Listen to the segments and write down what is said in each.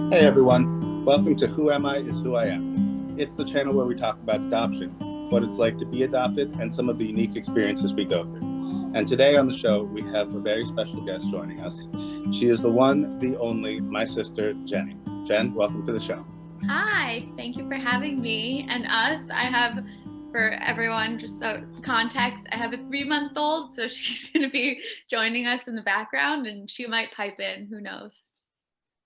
Hey everyone, welcome to Who Am I is Who I Am. It's the channel where we talk about adoption, what it's like to be adopted, and some of the unique experiences we go through. And today on the show, we have a very special guest joining us. She is the one, the only, my sister, Jenny. Jen, welcome to the show. Hi, thank you for having me and us. For everyone, just so context, I have a 3-month-old, so she's going to be joining us in the background and she might pipe in. Who knows?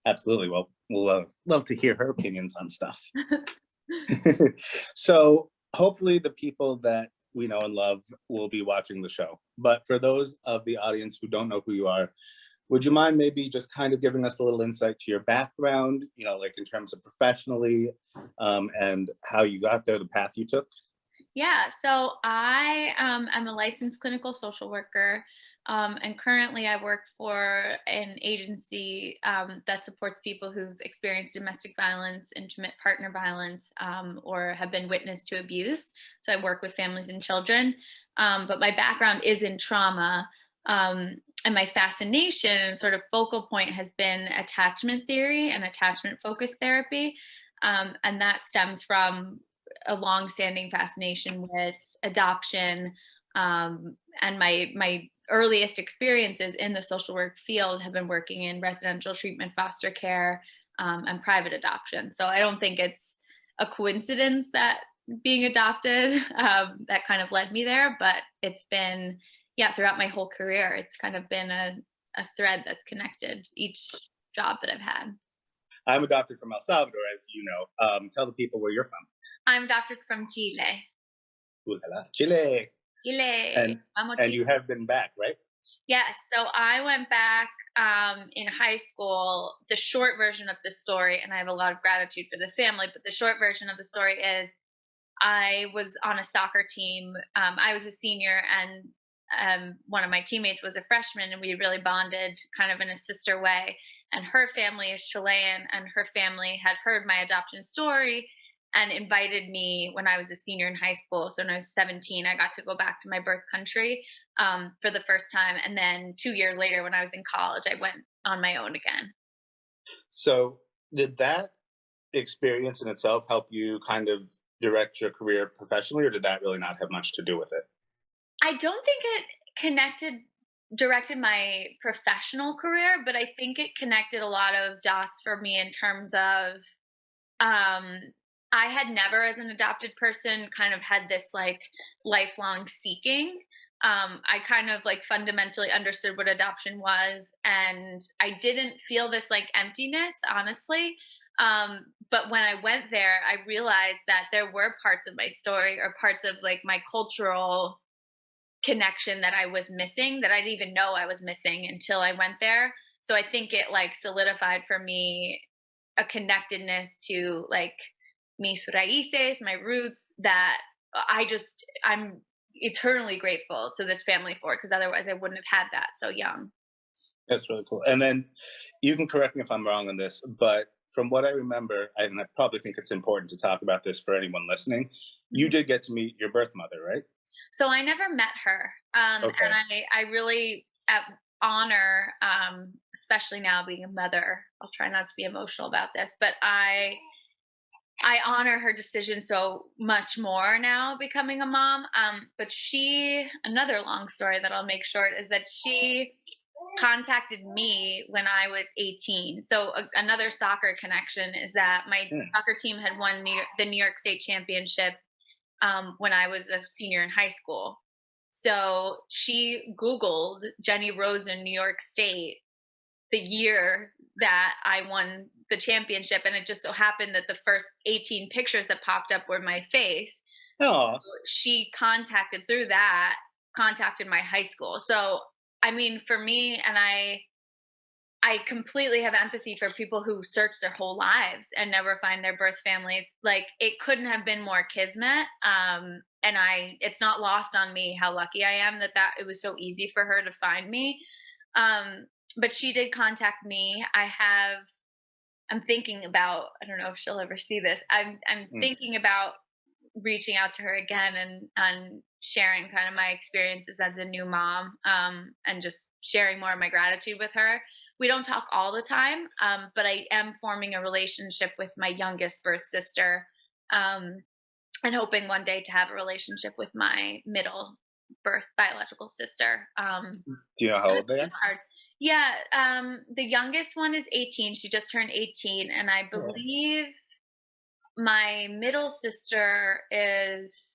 Absolutely. Well, we'll love to hear her opinions on stuff. So hopefully the people that we know and love will be watching the show. But for those of the audience who don't know who you are, would you mind maybe just kind of giving us a little insight to your background, like in terms of professionally, and how you got there, the path you took? Yeah, so I am a licensed clinical social worker, and currently I work for an agency that supports people who've experienced domestic violence, intimate partner violence, or have been witness to abuse. So I work with families and children, but my background is in trauma. And my fascination and sort of focal point has been attachment theory and attachment focused therapy. And that stems from a long-standing fascination with adoption, and my earliest experiences in the social work field have been working in residential treatment, foster care, and private adoption. So I don't think it's a coincidence that being adopted that kind of led me there, but it's been, yeah, throughout my whole career, it's kind of been a thread that's connected each job that I've had. I'm adopted from El Salvador, as you know. Tell the people where you're from. I'm adopted from Chile. Ooh la la, Chile. Chile. And Amo and Chile. you have been back, right? Yes. So I went back in high school. The short version of the story, and I have a lot of gratitude for this family, but the short version of the story is I was on a soccer team. I was a senior, and one of my teammates was a freshman, and we really bonded kind of in a sister way. And her family is Chilean, and her family had heard my adoption story and invited me when I was a senior in high school. So when I was 17, I got to go back to my birth country for the first time. And then 2 years later, when I was in college, I went on my own again. So did that experience in itself help you kind of direct your career professionally, or did that really not have much to do with it? I don't think it directed my professional career, but I think it connected a lot of dots for me in terms of um I had never as an adopted person kind of had this like lifelong seeking. I kind of like fundamentally understood what adoption was, and I didn't feel this like emptiness, honestly. But when I went there, I realized that there were parts of my story or parts of like my cultural connection that I was missing that I didn't even know I was missing until I went there. So I think it like solidified for me a connectedness to like mis raíces, my roots, that I'm eternally grateful to this family for, because otherwise I wouldn't have had that so young. That's really cool. And then you can correct me if I'm wrong on this, but from what I remember, and I probably think it's important to talk about this for anyone listening, you Mhm. did get to meet your birth mother, right? So I never met her, and Okay. I really honor, especially now being a mother. I'll try not to be emotional about this, but I honor her decision so much more now becoming a mom. But another long story that I'll make short is that she contacted me when I was 18. So another soccer connection is that my Hmm. soccer team had won the New York State Championship when I was a senior in high school. So she Googled Jenny Rosen, New York State, the year that I won the championship. And it just so happened that the first 18 pictures that popped up were my face. So Oh, she contacted my high school. So, I mean, for me, and I completely have empathy for people who search their whole lives and never find their birth family. Like it couldn't have been more kismet. And it's not lost on me how lucky I am that it was so easy for her to find me. But she did contact me. I'm thinking about, I don't know if she'll ever see this. I'm mm, thinking about reaching out to her again and sharing kind of my experiences as a new mom, and just sharing more of my gratitude with her. we don't talk all the time, but I am forming a relationship with my youngest birth sister, um, and hoping one day to have a relationship with my middle birth biological sister. Do you know how But old it's they been are? hard. Yeah, the youngest one is 18. She just turned 18, and I Oh. believe my middle sister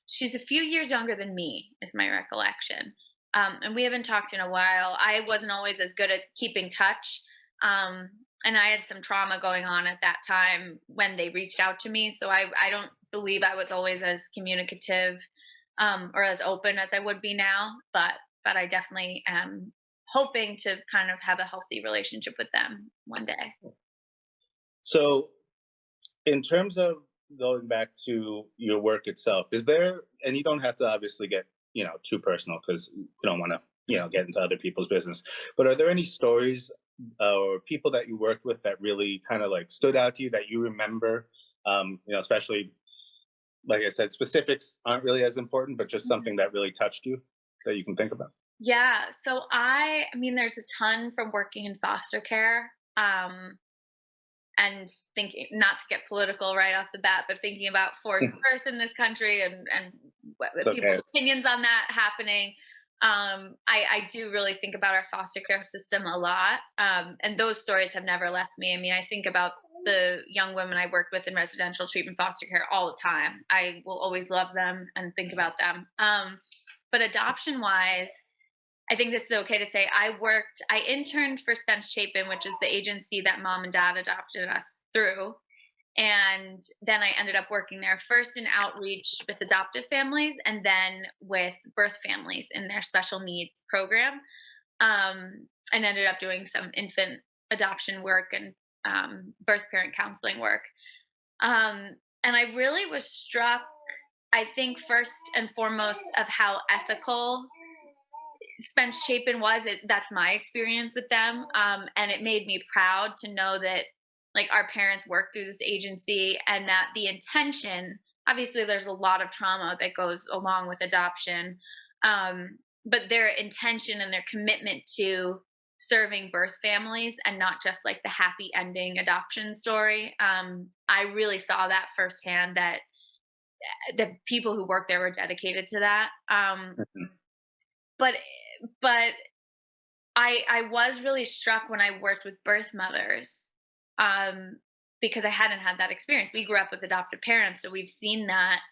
she's a few years younger than me, is my recollection. And we haven't talked in a while. I wasn't always as good at keeping touch. Um, and I had some trauma going on at that time when they reached out to me. So I don't believe I was always as communicative, or as open as I would be now. But I definitely am hoping to kind of have a healthy relationship with them one day. So, in terms of going back to your work itself, is there, and you don't have to obviously get, too personal because you don't want to, get into other people's business, but are there any stories or people that you worked with that really kind of like stood out to you that you remember? Especially, like I said, specifics aren't really as important, but just something that really touched you that you can think about. Yeah, so I mean, there's a ton from working in foster care, and thinking, not to get political right off the bat, but thinking about forced birth in this country and It's what okay. people's opinions on that happening. I do really think about our foster care system a lot, and those stories have never left me. I mean, I think about the young women I worked with in residential treatment foster care all the time. I will always love them and think about them. But adoption wise, I think this is okay to say. I interned for Spence Chapin, which is the agency that mom and dad adopted us through. And then I ended up working there first in outreach with adoptive families and then with birth families in their special needs program. And ended up doing some infant adoption work and birth parent counseling work. And I really was struck, I think, first and foremost, of how ethical Spence Chapin that's my experience with them, and it made me proud to know that, like, our parents worked through this agency and that the intention obviously, there's a lot of trauma that goes along with adoption, but their intention and their commitment to serving birth families and not just, like, the happy ending adoption story, I really saw that firsthand, that the people who worked there were dedicated to that, Mhm. but but I was really struck when I worked with birth mothers, um, because I hadn't had that experience. We grew up with adoptive parents, so we've seen that.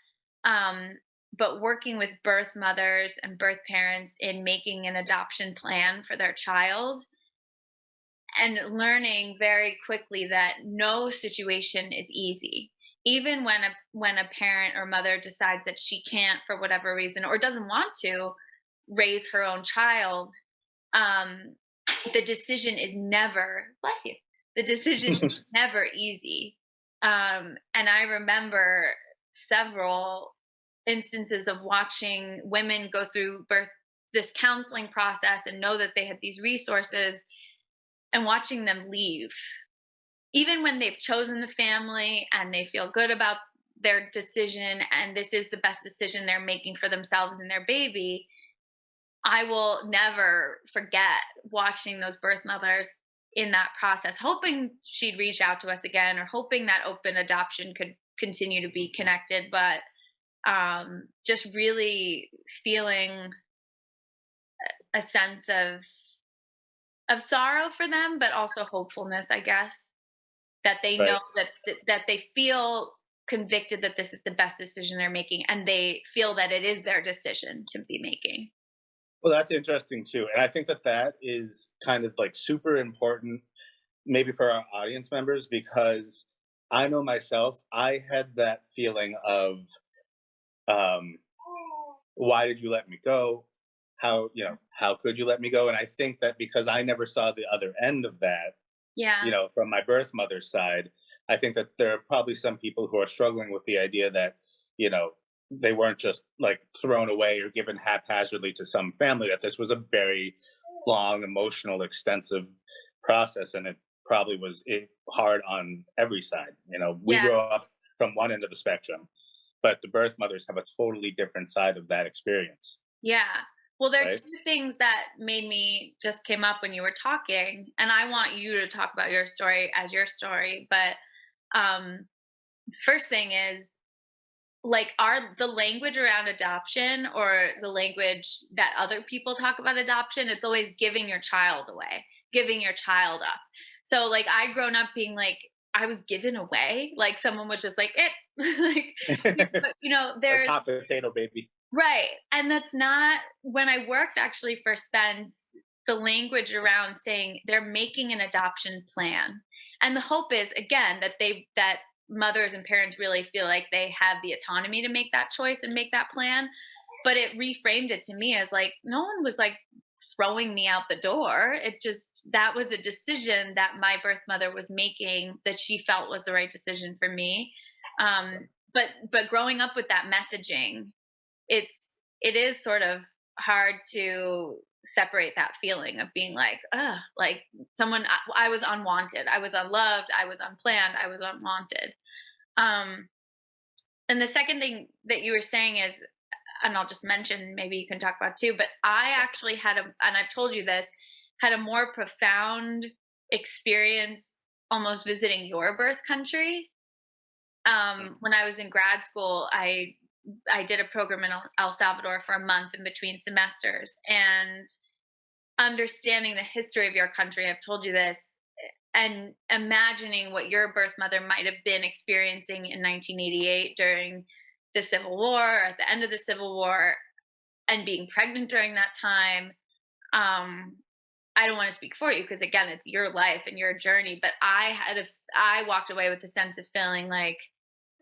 Um, but working with birth mothers and birth parents in making an adoption plan for their child and learning very quickly that no situation is easy. Even when a parent or mother decides that she can't for whatever reason or doesn't want to raise her own child, um, the decision is never, bless you, the decision is never easy. And I remember several instances of watching women go through this counseling process and know that they had these resources and watching them leave. Even when they've chosen the family and they feel good about their decision and this is the best decision they're making for themselves and their baby, I will never forget watching those birth mothers in that process, hoping she'd reach out to us again or hoping that open adoption could continue to be connected. But just really feeling a sense of sorrow for them, but also hopefulness, I guess, that they know Right. that they feel convicted that this is the best decision they're making, and they feel that it is their decision to be making. Well, that's interesting too. And I think that that is kind of like super important, maybe for our audience members, because I know myself, I had that feeling of, um, why did you let me go? How could you let me go? And I think that because I never saw the other end of that, Yeah, from my birth mother's side, I think that there are probably some people who are struggling with the idea that, you know, they weren't just like thrown away or given haphazardly to some family, that this was a very long, emotional, extensive process. And it probably was hard on every side. We yeah, grow up from one end of the spectrum, but the birth mothers have a totally different side of that experience. yeah. Well, there are right? 2 things that made me just came up when you were talking, and I want you to talk about your story as your story, but, um, first thing is, like, are the language around adoption or the language that other people talk about adoption, it's always giving your child away, giving your child up. So, like, I'd grown up being like, I was given away, like, someone was just like, "Eh," like, but, Like there's hot potato baby. right, and that's not when I worked actually for Spence, the language around saying they're making an adoption plan, and the hope is, again, that mothers and parents really feel like they have the autonomy to make that choice and make that plan, but it reframed it to me as, like, no one was, like, throwing me out the door. It just that was a decision that my birth mother was making that she felt was the right decision for me, but growing up with that messaging, it's it is sort of hard to separate that feeling of being like, ugh, like I was unwanted, I was unloved, I was unplanned, I was unwanted. Um, and the second thing that you were saying is, and I'll just mention, maybe you can talk about too, but I actually and I've told you this, had a more profound experience almost visiting your birth country. When I was in grad school, I did a program in El Salvador for a month in between semesters, and understanding the history of your country, I've told you this, and imagining what your birth mother might have been experiencing in 1988 during the Civil War, or at the end of the Civil War, and being pregnant during that time. Um, I don't want to speak for you because again, it's your life and your journey, but I walked away with a sense of feeling like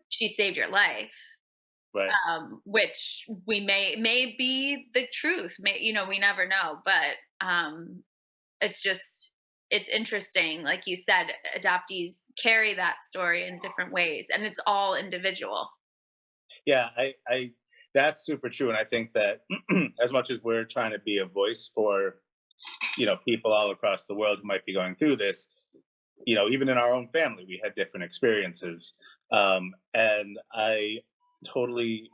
she saved your life, Right. which we may be the truth. We never know, but it's just it's interesting. Like you said, adoptees carry that story in different ways, and it's all individual. Yeah, I that's super true. And I think that as much as we're trying to be a voice for, people all across the world who might be going through this, even in our own family, we had different experiences. And I totally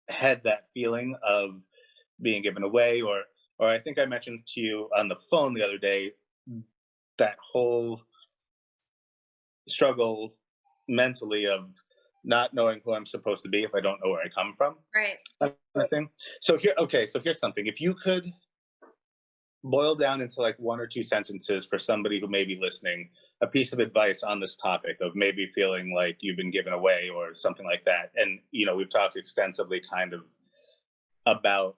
had that feeling of being given away, or I think I mentioned to you on the phone the other day that whole struggle mentally of not knowing who I'm supposed to be if I don't know where I come from, Right. that kind of thing. So here's something. If you could boil down into like one or two sentences for somebody who may be listening, a piece of advice on this topic of maybe feeling like you've been given away or something like that. And, we've talked extensively kind of about,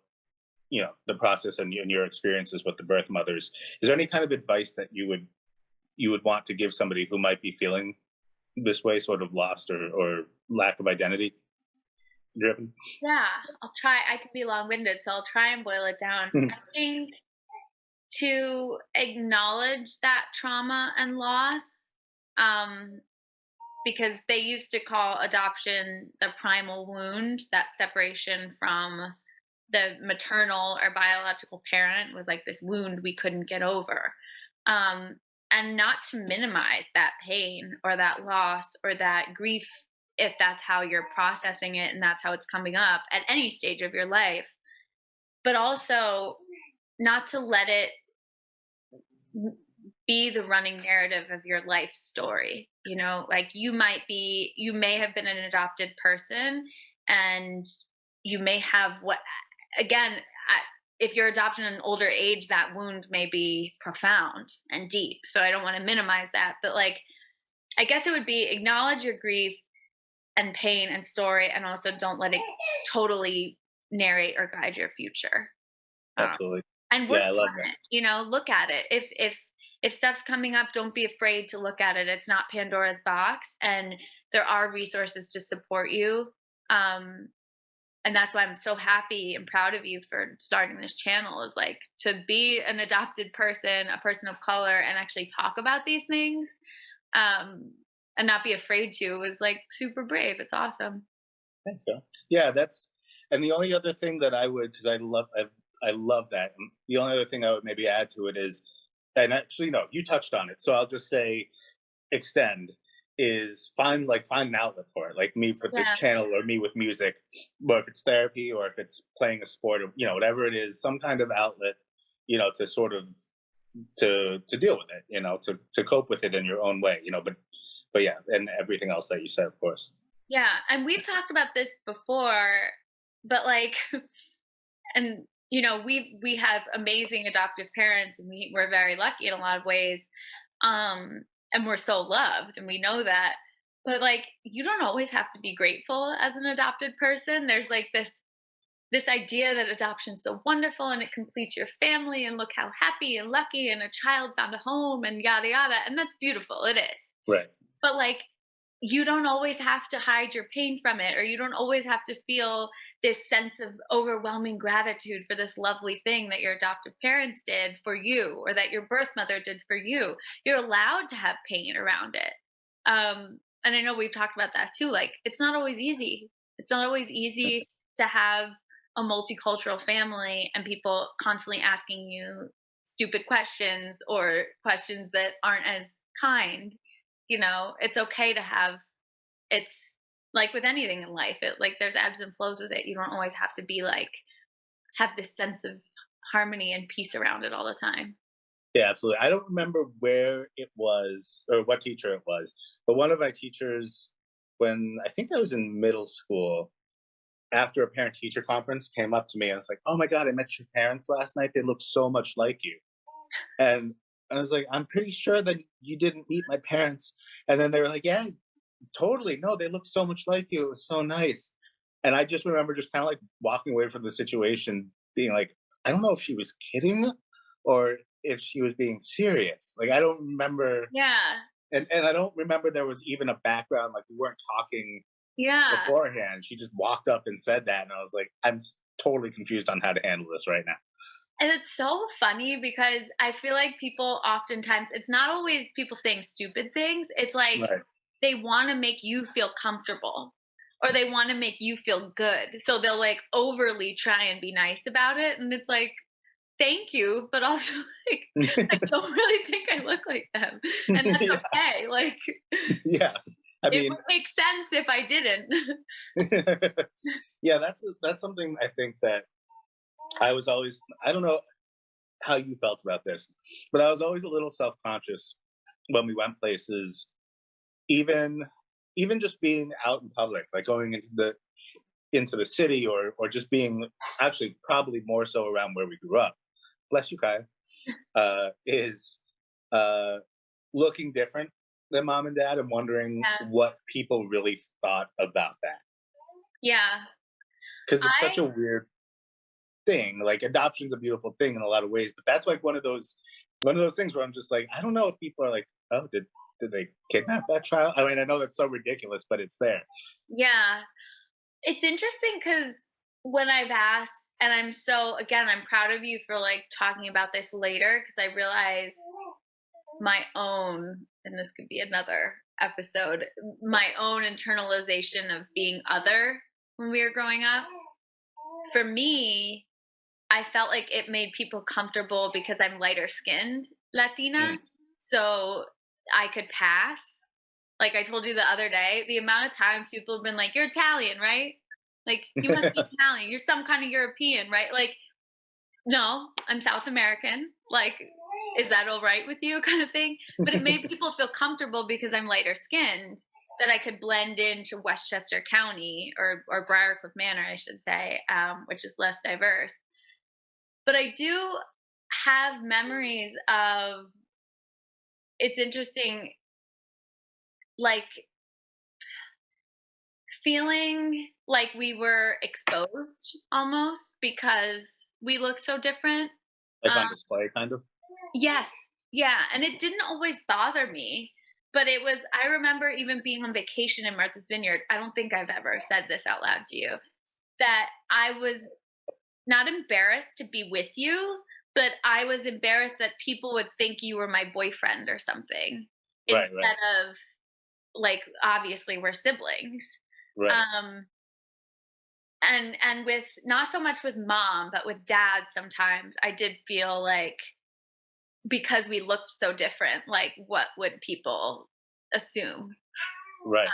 the process and your experiences with the birth mothers. Is there any kind of advice that you would want to give somebody who might be feeling this way, sort of lost or lack of identity driven? Yeah, I'll try. I can be long winded, so I'll try and boil it down. I think to acknowledge that trauma and loss, um, because they used to call adoption the primal wound, that separation from the maternal or biological parent was like this wound we couldn't get over. Um, and not to minimize that pain or that loss or that grief if that's how you're processing it and that's how it's coming up at any stage of your life, but also not to let it be the running narrative of your life story. Like you may have been an adopted person, and you may have again, if you're adopted at an older age, that wound may be profound and deep. So I don't want to minimize that, but like, I guess it would be acknowledge your grief and pain and story, and also don't let it totally narrate or guide your future. Um, Absolutely. and work Yeah, I love on that. it. Look at it. If stuff's coming up, don't be afraid to look at it. It's not Pandora's box, and there are resources to support you. Um, and that's why I'm so happy and proud of you for starting this channel. Is like to be an adopted person, a person of color, and actually talk about these things, um, and not be afraid to is like super brave. It's awesome. Thanks, so. Yeah, and the only other thing that I would, because I love that. And the only other thing I would maybe add to it is, and actually, no, you touched on it. So I'll just say extend. is find an outlet for it. Like me for this Yeah. channel, or me with music, but if it's therapy or if it's playing a sport, or whatever it is, some kind of outlet, to sort of to deal with it, to cope with it in your own way, but yeah, and everything else that you said, of course. Yeah, and we've talked about this before, but like, and we have amazing adoptive parents, and we're very lucky in a lot of ways, and we're so loved, and we know that. But like, you don't always have to be grateful as an adopted person. There's like this idea that adoption's so wonderful and it completes your family, and look how happy and lucky and a child found a home and yada yada, and that's beautiful. It is. Right. But like, you don't always have to hide your pain from it, or you don't always have to feel this sense of overwhelming gratitude for this lovely thing that your adoptive parents did for you, or that your birth mother did for you. You're allowed to have pain around it. And I know we've talked about that too. Like, it's not always easy. It's not always easy to have a multicultural family and people constantly asking you stupid questions, or questions that aren't as kind. It's okay to have, it's like with anything in life, like there's ebbs and flows with it. You don't always have to be like, have this sense of harmony and peace around it all the time. Yeah, absolutely. I don't remember where it was or what teacher it was, but one of my teachers, when I think I was in middle school, after a parent teacher conference, came up to me and was like, "Oh my God, I met your parents last night. They look so much like you." And I was like, "I'm pretty sure that you didn't meet my parents." And then they were like, "Yeah, totally. No, they look so much like you. It was so nice." And I just remember just kind of like walking away from the situation, being like, I don't know if she was kidding or if she was being serious. Like, I don't remember. Yeah. And I don't remember there was even a background. Like, we weren't talking Yeah. beforehand. She just walked up and said that. And I was like, totally confused on how to handle this right now. And it's so funny because I feel like people oftentimes, it's not always people saying stupid things. It's like Right. they want to make you feel comfortable, or they want to make you feel good. So they'll like overly try and be nice about it. And it's like, thank you, but also like, I don't really think I look like them. And that's Yeah. okay. Like, Yeah. I it mean, would make sense if I didn't. yeah, that's something I think that I was always, I don't know how you felt about this, but I was always a little self-conscious when we went places, even even just being out in public, like going into the city, or just being, actually probably more so around where we grew up. Bless you, Kai. Is uh, looking different than mom and dad, and wondering Yeah. what people really thought about that, Yeah. because it's I such a weird thing. Like, adoption's a beautiful thing in a lot of ways, but that's like one of those things where I'm just like, I don't know if people are like, oh, did they kidnap that child? I mean, I know that's so ridiculous, but it's there. Yeah. It's interesting because when I've asked, and I'm proud of you for like talking about this later, because I realize my own, and this could be another episode, my own internalization of being other when we were growing up. For me, I felt like it made people comfortable because I'm lighter skinned Latina. Mm. So I could pass. Like I told you the other day, the amount of times people have been like, "You're Italian, right? Like, you must be Italian. You're some kind of European, right?" Like, no, I'm South American. Like, is that all right with you? Kind of thing. But it made people feel comfortable because I'm lighter skinned, that I could blend into Westchester County, or Briarcliff Manor, I should say, which is less diverse. But I do have memories of, it's interesting, like feeling like we were exposed almost because we look so different. Like, Um, on display, kind of. yes, yeah, and it didn't always bother me, but it was. I remember even being on vacation in Martha's Vineyard. I don't think I've ever said this out loud to you. That I was not embarrassed to be with you, but I was embarrassed that people would think you were my boyfriend or something, Right, right, instead of like, obviously we're siblings. right. Um and with, not so much with mom, but with dad, sometimes I did feel like, because we looked so different, like what would people assume? Right.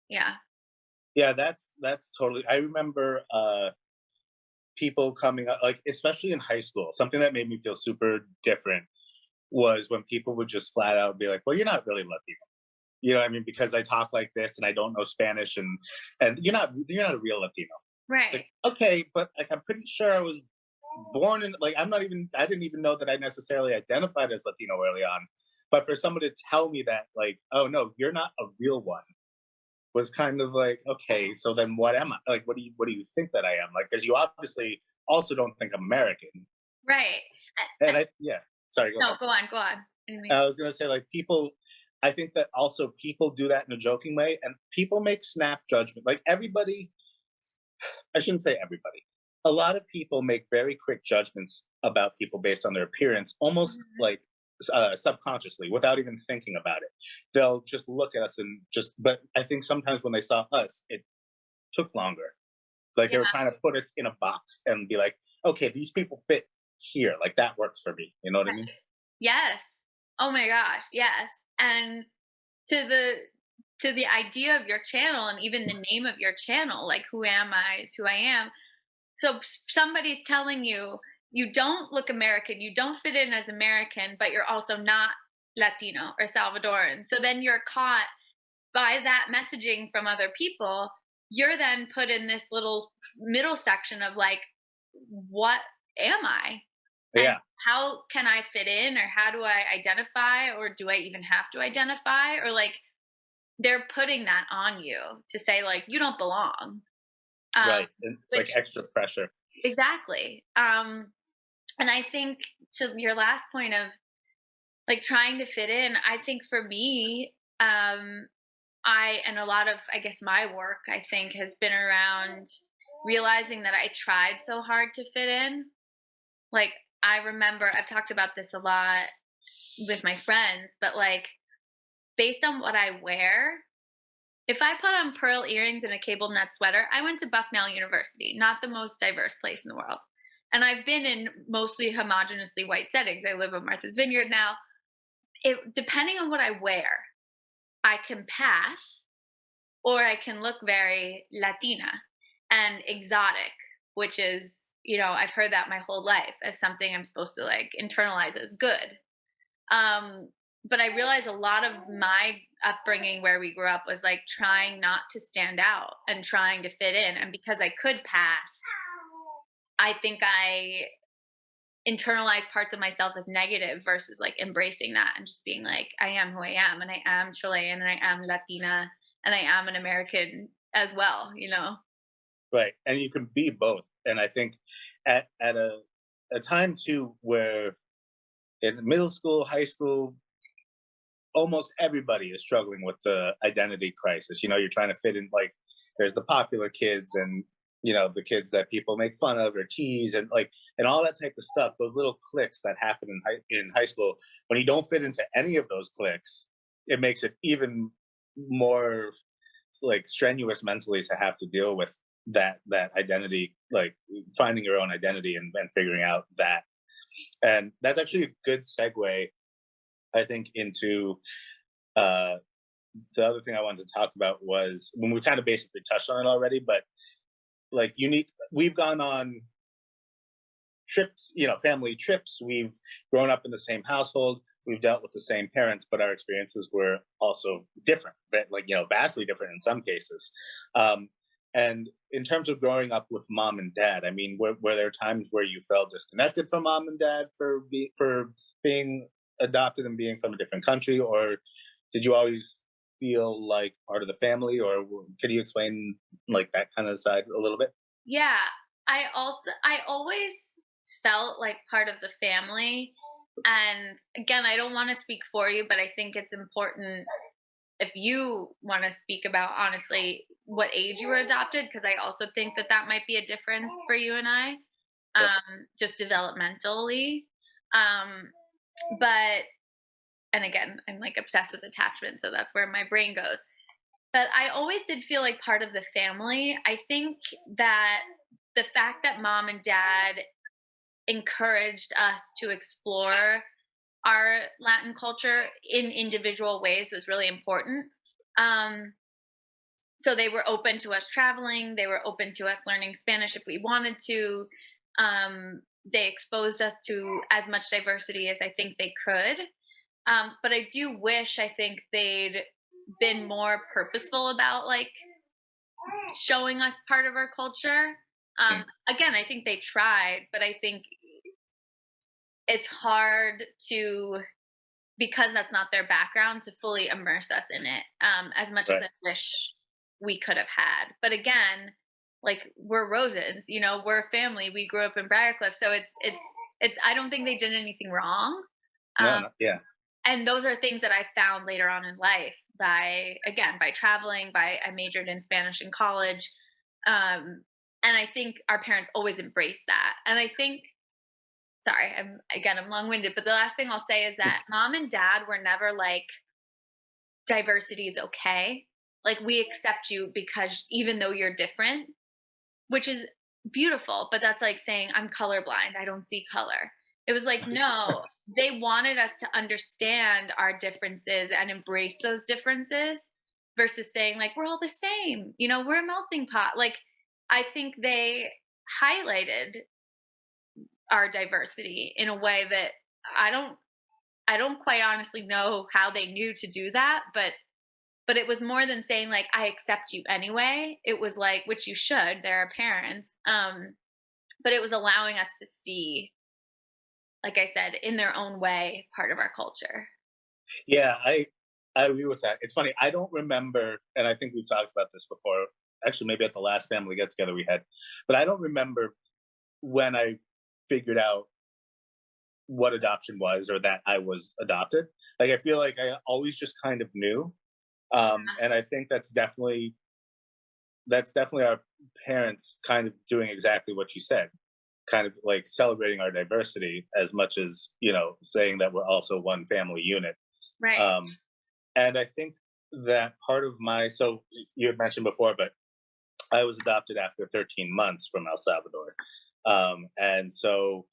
Yeah. Yeah, that's totally. I remember people coming up, like especially in high school. Something that made me feel super different was when people would just flat out be like, "Well, you're not really Latino." You know what I mean? Because I talk like this and I don't know Spanish, and you're not a real Latino. It's Right. like, okay, but like I'm pretty sure I was born in, like, I didn't even know that I necessarily identified as Latino early on. But for someone to tell me that, like, oh no, you're not a real one, was kind of like, okay, so then what am I? Like, what do you think that I am? Like, because you obviously also don't think I'm American. Right. And yeah, sorry, go No, ahead. go on, go on. I was gonna say, like, people, I think that also people do that in a joking way, and people make snap judgment. Like everybody, I shouldn't say everybody. A lot of people make very quick judgments about people based on their appearance, almost Mhm. like subconsciously, without even thinking about it. They'll just look at us and just. But I think sometimes when they saw us, it took longer. Like they Yeah. were trying to put us in a box and be like, okay, these people fit here. Like that works for me. You know what I mean? Yes. Oh my gosh, yes. And to the to the idea of your channel and even the name of your channel, like who am I is who I am. So somebody's telling you you don't look American, you don't fit in as American, but you're also not Latino or Salvadoran. So then you're caught by that messaging from other people. You're then put in this little middle section of like, what am I? And Yeah. how can I fit in, or how do I identify, or do I even have to identify, or like they're putting that on you to say like you don't belong. um Right. And it's like which extra pressure. exactly. And I think to your last point of like trying to fit in, I think for me, I and a lot of, I guess, my work, I think, has been around realizing that I tried so hard to fit in. Like, I remember I've talked about this a lot with my friends, but like based on what I wear, if I put on pearl earrings and a cable net sweater, I went to Bucknell University, not the most diverse place in the world. And I've been in mostly homogeneously white settings. I live on Martha's Vineyard now. Depending on what I wear, I can pass, or I can look very Latina and exotic, which is, I've heard that my whole life as something I'm supposed to like internalize as good. Um, but I realized a lot of my upbringing where we grew up was like trying not to stand out and trying to fit in. And because I could pass, I think I internalized parts of myself as negative versus like embracing that and just being like, I am who I am, and I am Chilean, and I am Latina, and I am an American as well. Right. And you can be both. And I think at a time too where in middle school, high school, almost everybody is struggling with the identity crisis. You're trying to fit in, like there's the popular kids and the kids that people make fun of or tease and like and all that type of stuff. Those little cliques that happen in high school, when you don't fit into any of those cliques, it makes it even more like strenuous mentally to have to deal with that identity, like finding your own identity and figuring out that. And that's actually a good segue, I think, into uh the other thing I wanted to talk about was when we kind of basically touched on it already, but like unique, we've gone on trips, family trips, we've grown up in the same household, we've dealt with the same parents, but our experiences were also different, but like, vastly different in some cases. um, and in terms of growing up with mom and dad, I mean, were there times where you felt disconnected from mom and dad for being adopted and being from a different country, or did you always feel like part of the family, or could you explain like that kind of side a little bit? Yeah. I always felt like part of the family. And again, I don't want to speak for you, but I think it's important if you want to speak about honestly what age you were adopted, because I also think that that might be a difference for you and I, Sure. just developmentally. Um, but and again, I'm like obsessed with attachment, so that's where my brain goes. But I always did feel like part of the family. I think that the fact that mom and dad encouraged us to explore our Latin culture in individual ways was really important. Um, so they were open to us traveling. They were open to us learning Spanish if we wanted to. They exposed us to as much diversity as I think they could. But I do wish I think they'd been more purposeful about like showing us part of our culture. Mm. Again, I think they tried, but I think it's hard to, because that's not their background, to fully immerse us in it, as much as Right. I wish we could have had. But again, like we're Rosens, we're a family. We grew up in Briarcliff, so it's. I don't think they did anything wrong. No, Um, no, yeah. and those are things that I found later on in life by traveling. By I majored in Spanish in college, and I think our parents always embraced that. And I think, sorry, I'm long winded, but the last thing I'll say is that mom and dad were never like diversity is okay. Like we accept you because even though you're different, which is beautiful, but that's like saying I'm colorblind, I don't see color. It was like, no, they wanted us to understand our differences and embrace those differences versus saying like we're all the same, we're a melting pot. Like I think they highlighted our diversity in a way that I don't I don't quite honestly know how they knew to do that, but it was more than saying like I accept you anyway. It was like, which you should, they're our parents. But it was allowing us to see, like I said, in their own way, part of our culture. Yeah, I agree with that. It's funny. I don't remember, and I think we've talked about this before. Actually, maybe at the last family get together we had, but I don't remember when I figured out what adoption was or that I was adopted. Like I feel like I always just kind of knew, and I think that's definitely our parents kind of doing exactly what you said, kind of like celebrating our diversity as much as saying that we're also one family unit. Right. Um, and I think that part of my so you had mentioned before, but I was adopted after 13 months from El Salvador, and so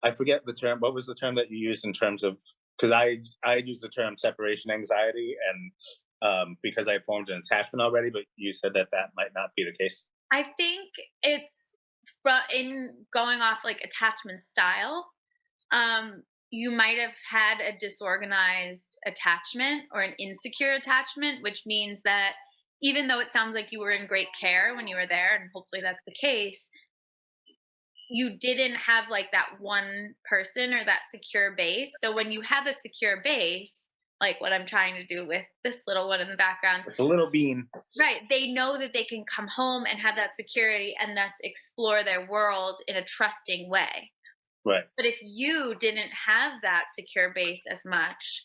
I forget the term. What was the term that you used in terms of? Because I used the term separation anxiety, and because I formed an attachment already, but you said that that might not be the case. I think it's in going off like attachment style. You might have had a disorganized attachment or an insecure attachment, which means that even though it sounds like you were in great care when you were there, and hopefully that's the case, you didn't have like that one person or that secure base. So when you have a secure base, like what I'm trying to do with this little one in the background, It's a little bean, right, they know that they can come home and have that security and thus explore their world in a trusting way. right? But if you didn't have that secure base as much,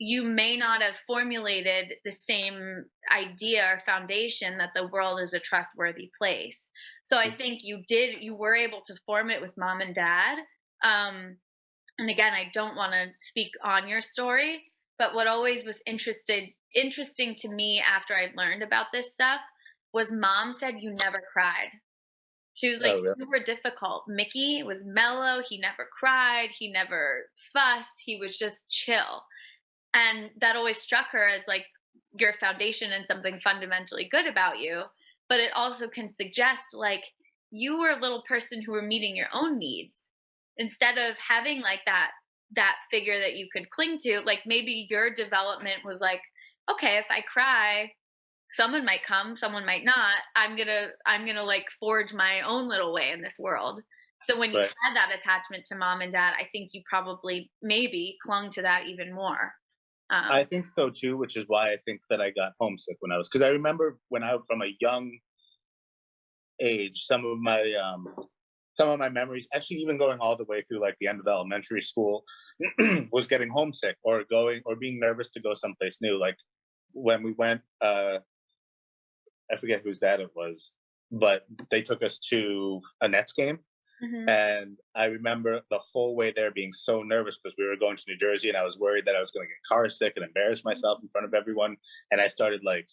you may not have formulated the same idea or foundation that the world is a trustworthy place. So I think you were able to form it with mom and dad. Um, and again, I don't want to speak on your story, but what always was interesting to me after I learned about this stuff was mom said you never cried. She was like, Oh, really? "You were difficult. Mickey was mellow. He never cried. He never fussed. He was just chill." And that always struck her as like your foundation and something fundamentally good about you. But it also can suggest like you were a little person who were meeting your own needs instead of having like that figure that you could cling to. Like maybe your development was like, okay, if I cry, someone might come, someone might not. I'm gonna like forge my own little way in this world. So when you Right. had that attachment to mom and dad, I think you probably maybe clung to that even more. I um think so too, which is why I think that I got homesick when I was because I remember when I from a young age, some of my memories, actually even going all the way through like the end of elementary school, was getting homesick or going or being nervous to go someplace new. Like when we went, I forget whose dad it was, but they took us to a Nets game. mhm. And I remember the whole way there being so nervous because we were going to New Jersey and I was worried that I was going to get car sick and embarrass myself in front of everyone. And I started like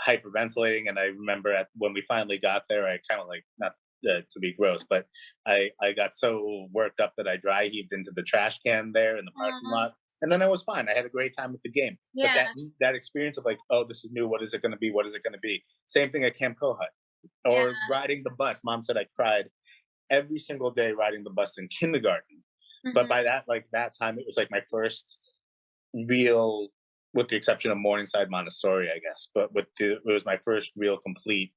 hyperventilating. And I remember when we finally got there, I kind of like, not to be gross, but I got so worked up that I dry heaved into the trash can there in the parking Aw. lot. and then I was fine. I had a great time with the game. But Yeah. that experience of like, oh, this is new. What is it going to be? What is it going to be? Same thing at Camp Kohut Yeah. or riding the bus. Mom said I cried every single day riding the bus in kindergarten. But Mhm. by that time, it was like my first real, with the exception of Morningside Montessori, I guess. But it was my first real complete.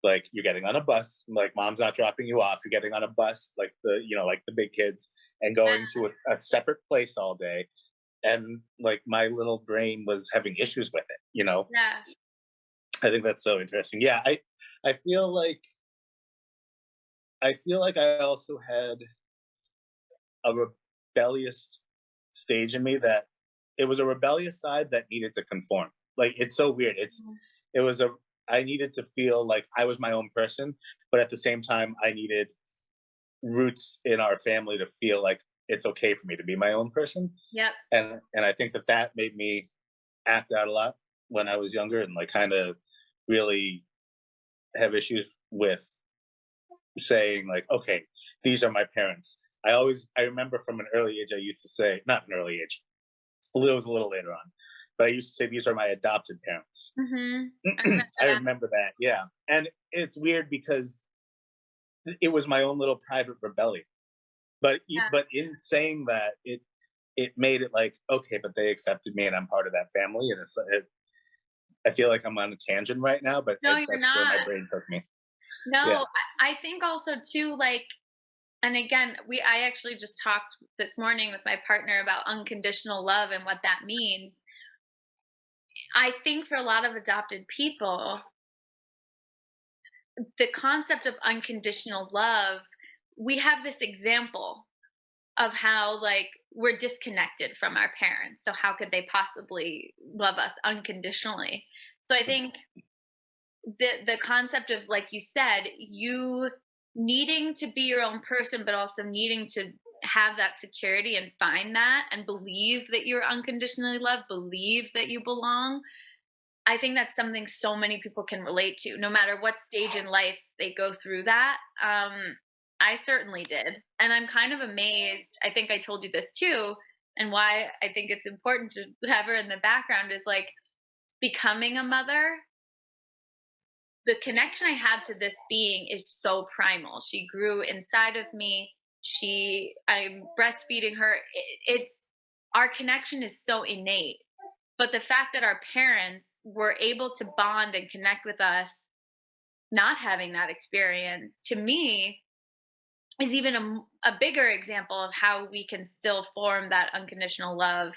Like you're getting on a bus, like mom's not dropping you off. You're getting on a bus, like like the big kids, and going to a separate place all day. And like my little brain was having issues with it. Yeah. I think that's so interesting. Yeah, I feel like I also had a rebellious stage in me that it was a rebellious side that needed to conform. Like it's so weird. Mhm. It was a I needed to feel like I was my own person, but at the same time I needed roots in our family to feel like it's okay for me to be my own person. Yep. And I think that made me act out a lot when I was younger and like kind of really have issues with saying like, okay, these are my parents. I remember from an early age I used to say, not an early age, it was a little later on, but I used to say these are my adopted parents. Mhm. I remember I that. remember that, yeah. And it's weird because it was my own little private rebellion. Yeah. But in saying that, it made it like, okay, but they accepted me and I'm part of that family. And I feel like I'm on a tangent right now, but No, you're that's where my not. brain took me. Yeah. No, I think also too, like, and again, I actually just talked this morning with my partner about unconditional love and what that means. I think for a lot of adopted people, the concept of unconditional love, we have this example of how like we're disconnected from our parents. So how could they possibly love us unconditionally? So I think the concept of, like you said, you needing to be your own person but also needing to have that security and find that and believe that you're unconditionally loved, believe that you belong. I think that's something so many people can relate to, no matter what stage in life they go through that. I certainly did. And I'm kind of amazed. I think I told you this too. And why I think it's important to have her in the background is like becoming a mother. The connection I have to this being is so primal. She grew inside of me. I'm breastfeeding her. It's our connection is so innate. But the fact that our parents were able to bond and connect with us, not having that experience, to me, is even a bigger example of how we can still form that unconditional love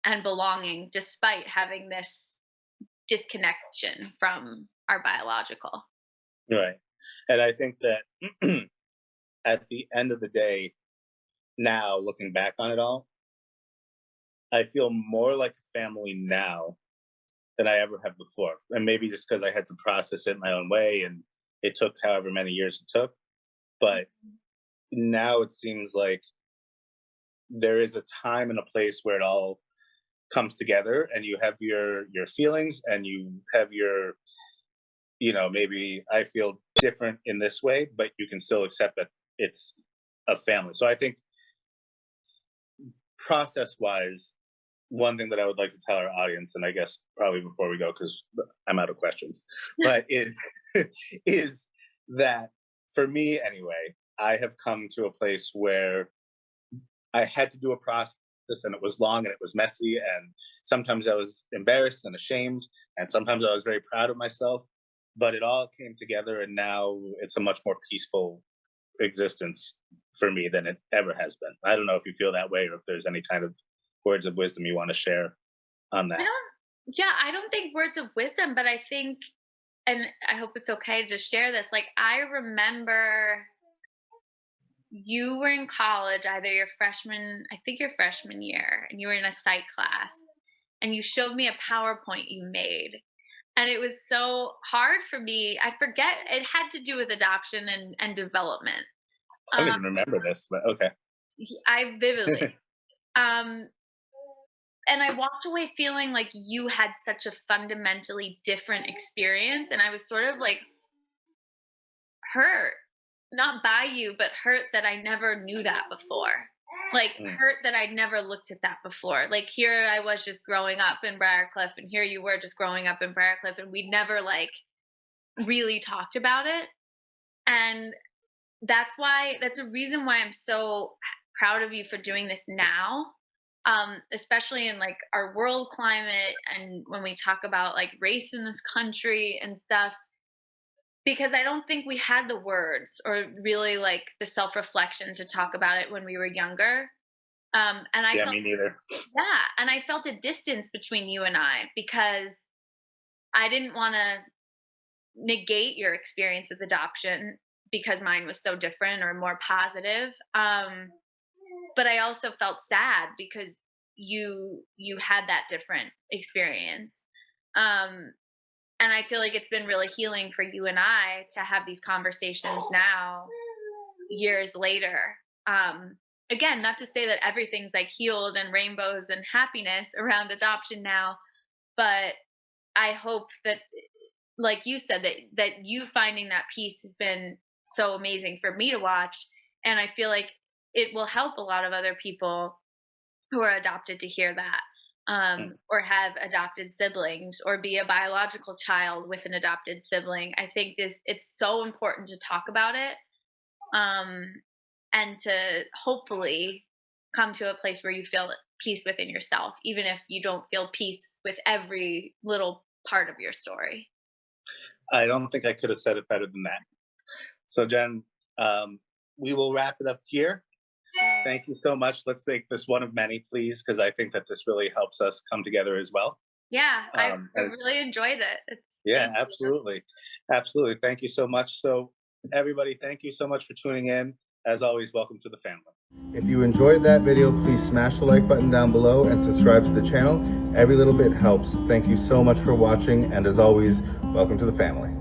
and belonging despite having this disconnection from our biological. Right. And I think that at the end of the day, now looking back on it all, I feel more like a family now than I ever have before. And maybe just because I had to process it my own way and it took however many years it took. But now it seems like there is a time and a place where it all comes together and you have your feelings and you have your, maybe I feel different in this way, but you can still accept that it's a family. So I think process wise, one thing that I would like to tell our audience, and I guess probably before we go, because I'm out of questions, but is is that for me anyway, I have come to a place where I had to do a process and it was long and it was messy and sometimes I was embarrassed and ashamed and sometimes I was very proud of myself, but it all came together and now it's a much more peaceful existence for me than it ever has been. I don't know if you feel that way or if there's any kind of words of wisdom you want to share on I that. don't, yeah, I don't think words of wisdom, but I think, and I hope it's okay to share this. Like, I remember you were in college, either your freshman, I think your freshman year, and you were in a psych class, and you showed me a PowerPoint you made. And it was so hard for me. I forget, it had to do with adoption and development. I don't Um, even remember this, but okay. I vividly. Um, and I walked away feeling like you had such a fundamentally different experience. And I was sort of like hurt, not by you, but hurt that I never knew that before. like Mm. hurt that I'd never looked at that before. Like here I was just growing up in Briarcliff, and here you were just growing up in Briarcliff, and we'd never like really talked about it. And that's a reason why I'm so proud of you for doing this now. Especially in like our world climate and when we talk about like race in this country and stuff, because I don't think we had the words or really like the self-reflection to talk about it when we were younger. And I Yeah, felt, me neither. yeah, and I felt a distance between you and I because I didn't want to negate your experience with adoption because mine was so different or more positive. But I also felt sad because you had that different experience. Um, and I feel like it's been really healing for you and I to have these conversations now, years later. Um, Again, not to say that everything's like healed and rainbows and happiness around adoption now, but I hope that, like you said, that you finding that peace has been so amazing for me to watch, and I feel like it will help a lot of other people who are adopted to hear that, Mm. or have adopted siblings or be a biological child with an adopted sibling. I think this it's so important to talk about it, um, and to hopefully come to a place where you feel peace within yourself, even if you don't feel peace with every little part of your story. I don't think I could have said it better than that. So, Jen, we will wrap it up here. Thank you so much. Let's make this one of many, please, because I think that this really helps us come together as well. Yeah, I And really enjoyed it. yeah, Thank you. absolutely. Absolutely. Thank you so much. So, everybody, thank you so much for tuning in. As always, welcome to the family. If you enjoyed that video, please smash the like button down below and subscribe to the channel. Every little bit helps. Thank you so much for watching. And as always, welcome to the family.